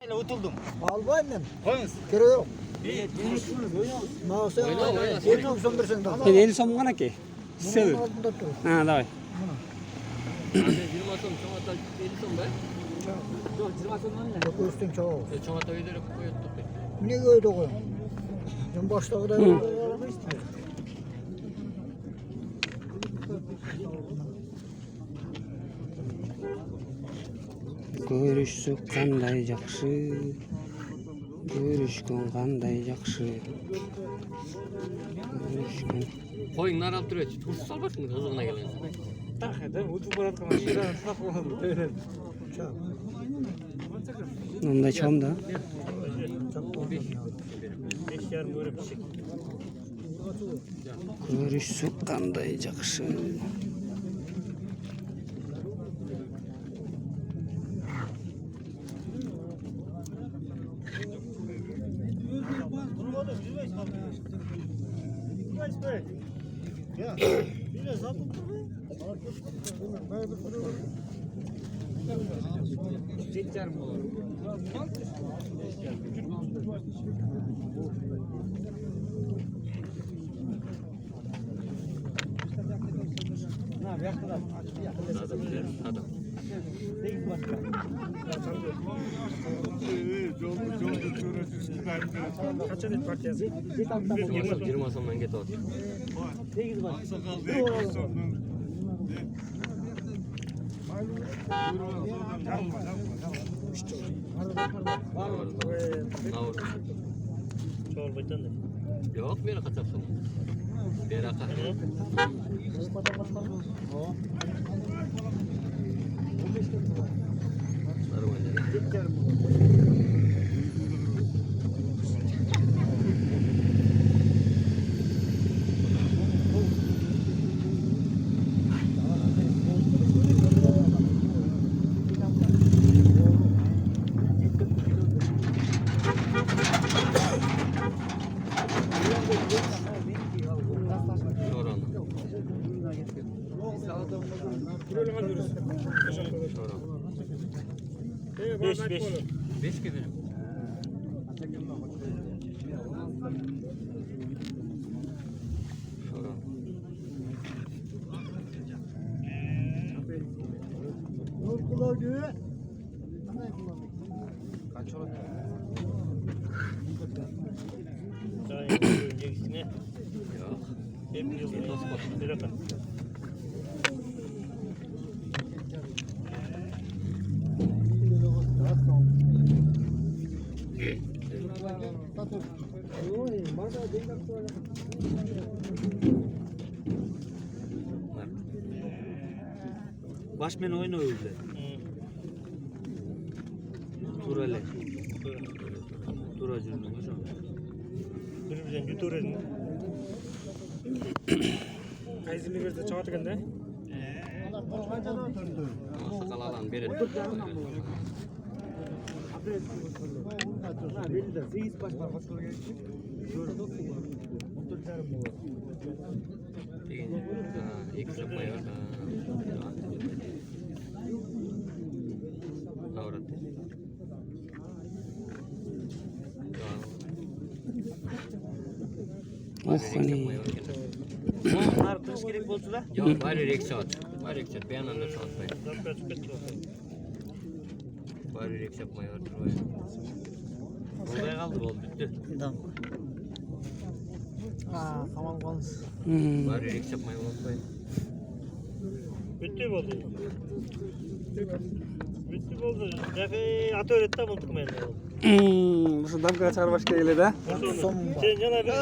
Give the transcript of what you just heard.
Hele utuldum. Albayım. Koyunuz. Kere yok. Bir. Sen elini söndürsen de. Ben 50 som gana ki. Sığır. Altında dur. Ha davay. 20 som çoğata 50 som be. Yok, 20 son önüne. Yok üstün çoğu. Çoğata ödürüp koyuyorduk. Ne gördü koyun? Ben başta kadar Görüşsük qanday жақсы. Görüşkün qanday жақсы. Görüşkün. Koyunlar alıp duruyor. Turşu salbak mı hızına gelen? Takıda utup baratkan şuradan sak oldu. Öyle. Onda çom da. 5 yarım böyle bir şey. Görüşsük qanday жақсы. Adam. Kaç adet partiyası? 20 somdan get oldu. 8 var. Çorbadan da. Yok bir kaçarsın. Bir akar. Beş gibi. Kaç olur? Öncekisine. Yok. Hep yıl nasıl bakın? Bir rakam. Başmen oyunu öldü. Turale. Turacının hocam. Birimizden yutur edin. Kayızını verdi çağırdı gende. Sakal alan verin. İlk yapmayı var. Avrat. Hani. Bunlar kız gerek bolsa da. Yok bari rekşat. Bari rekşat. Bir yandan da çalışmayın. Bari rekşat yapmayı var. Buraya kaldı oldu. Bitti. Tamam. Tamam kalmış. Bari rekşat yapmayı unutmayın. Bitti mi oldu? Bitti mi oldu? Defe atı öğretti ama unutmayın. Bu damga çağır başka ile de. Sen yana bir